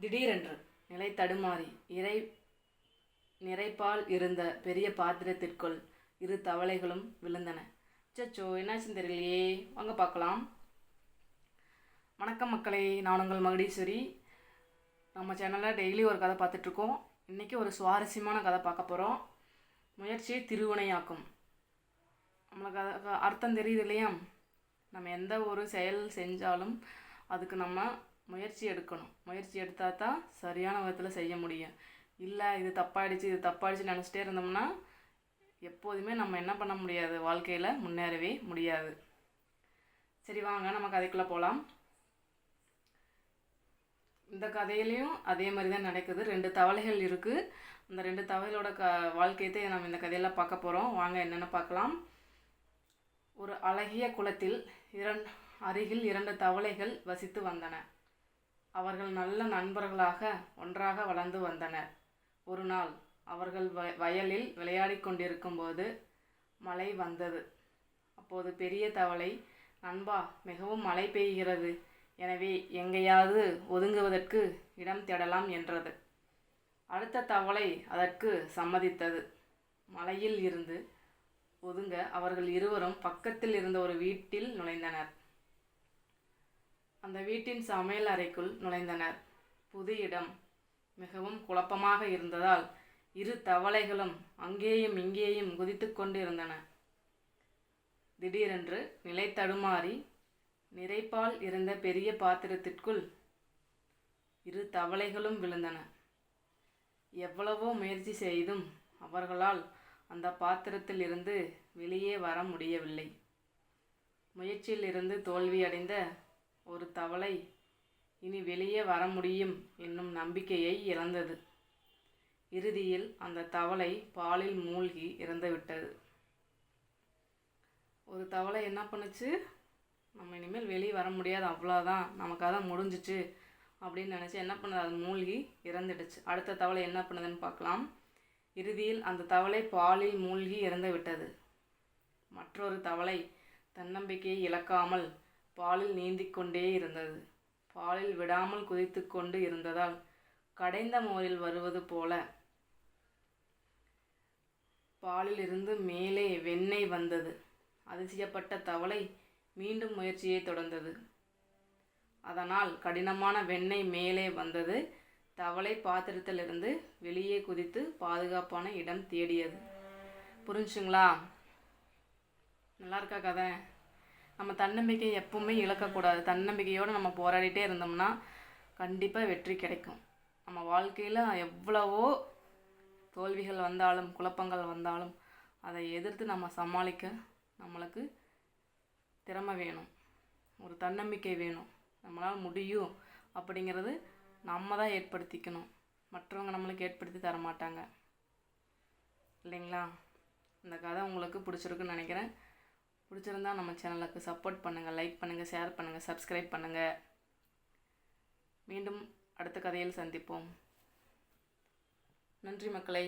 திடீரென்று நிலை தடுமாறி நிறைப்பால் இருந்த பெரிய பாத்திரத்திற்குள் இரு தவளைகளும் விழுந்தன. சச்சோ, என்னாச்சுன்னு தெரியலையே, வாங்க பார்க்கலாம். வணக்கம் மக்களே, நான் உங்கள் மகுடீஸ்வரி. நம்ம சேனலில் டெய்லி ஒரு கதை பார்த்துட்ருக்கோம். இன்றைக்கி ஒரு சுவாரஸ்யமான கதை பார்க்க போகிறோம். முயற்சியை திருவினையாக்கும். நம்மளுக்கு அர்த்தம் தெரியுது இல்லையா? நம்ம எந்த ஒரு செயல் செஞ்சாலும் அதுக்கு நம்ம முயற்சி எடுக்கணும். முயற்சி எடுத்தால் தான் சரியான விதத்தில் செய்ய முடியும். இல்லை இது தப்பாயிடுச்சு நினச்சிட்டே இருந்தோம்னா எப்போதுமே நம்ம என்ன பண்ண முடியாது, வாழ்க்கையில் முன்னேறவே முடியாது. சரி, வாங்க நம்ம கதைக்குள்ளே போகலாம். இந்த கதையிலையும் அதே மாதிரி தான் நடக்குது. 2 தவளைகள் இருக்குது. அந்த 2 தவளைகளோட வாழ்க்கையத்தை நம்ம இந்த கதையில் பார்க்க போகிறோம். வாங்க என்னென்ன பார்க்கலாம். ஒரு அழகிய குளத்தில் அருகில் 2 தவளைகள் வசித்து வந்தன. அவர்கள் நல்ல நண்பர்களாக ஒன்றாக வளர்ந்து வந்தனர். ஒரு நாள் அவர்கள் வயலில் விளையாடி கொண்டிருக்கும் போது மழை வந்தது. அப்போது பெரிய தவளை, நண்பா, மிகவும் மழை பெய்கிறது, எனவே எங்கேயாவது ஒதுங்குவதற்கு இடம் தேடலாம் என்றது. அடுத்த தவளை அதற்கு சம்மதித்தது. மலையில் இருந்து ஒதுங்க அவர்கள் இருவரும் பக்கத்தில் இருந்த ஒரு வீட்டில் நுழைந்தனர். அந்த வீட்டின் சமையல் அறைக்குள் நுழைந்தனர். புது இடம் மிகவும் குழப்பமாக இருந்ததால் இரு தவளைகளும் அங்கேயும் இங்கேயும் குதித்து கொண்டு இருந்தன. திடீரென்று நிலை தடுமாறி நிறைப்பால் இருந்த பெரிய பாத்திரத்திற்குள் இரு தவளைகளும் விழுந்தன. எவ்வளவோ முயற்சி செய்தும் அவர்களால் அந்த பாத்திரத்தில் இருந்து வெளியே வர முடியவில்லை. முயற்சியில் இருந்து தோல்வியடைந்த ஒரு தவளை இனி வெளியே வர முடியும் என்னும் நம்பிக்கையை இழந்தது. இறுதியில் அந்த தவளை பாலில் மூழ்கி இறந்துவிட்டது. ஒரு தவளை என்ன பண்ணுச்சு, நம்ம இனிமேல் வெளியே வர முடியாது, அவ்வளோதான், நமக்கு அதான் முடிஞ்சிச்சு அப்படின்னு நினச்சி என்ன பண்ணுது, அது மூழ்கி இறந்துடுச்சு. அடுத்த தவளை என்ன பண்ணுதுன்னு பார்க்கலாம். இறுதியில் அந்த தவளை பாலில் மூழ்கி இறந்து விட்டது. மற்றொரு தவளை தன்னம்பிக்கையை இழக்காமல் பாலில் நீந்தி கொண்டே இருந்தது. பாலில் விடாமல் குதித்து கொண்டு இருந்ததால் கடைந்த மோரில் வருவது போல பாலில் இருந்து மேலே வெண்ணெய் வந்தது. அதிசயப்பட்ட தவளை மீண்டும் முயற்சியை தொடர்ந்தது. அதனால் கடினமான வெண்ணெய் மேலே வந்தது. தவளை பாத்திரத்திலிருந்து வெளியே குதித்து பாதுகாப்பான இடம் தேடியது. புரிஞ்சுங்களா? நல்லா இருக்கா கதை? நம்ம தன்னம்பிக்கை எப்பவுமே இழக்கக்கூடாது. தன்னம்பிக்கையோடு நம்ம போராடிட்டே இருந்தோம்னா கண்டிப்பாக வெற்றி கிடைக்கும். நம்ம வாழ்க்கையில் எவ்வளவோ தோல்விகள் வந்தாலும் குழப்பங்கள் வந்தாலும் அதை எதிர்த்து நம்ம சமாளிக்க நம்மளுக்கு திறமை வேணும், ஒரு தன்னம்பிக்கை வேணும். நம்மளால் முடியும் அப்படிங்கிறது நம்ம தான் ஏற்படுத்திக்கணும். மற்றவங்க நம்மளுக்கு ஏற்படுத்தி தர மாட்டாங்க, இல்லைங்களா? இந்த கதை உங்களுக்கு பிடிச்சிருக்குன்னு நினைக்கிறேன். பிடிச்சிருந்தா நம்ம சேனலுக்கு சப்போர்ட் பண்ணுங்கள், லைக் பண்ணுங்கள், ஷேர் பண்ணுங்கள், சப்ஸ்கிரைப் பண்ணுங்கள். மீண்டும் அடுத்த கதையில் சந்திப்போம். நன்றி மக்களே.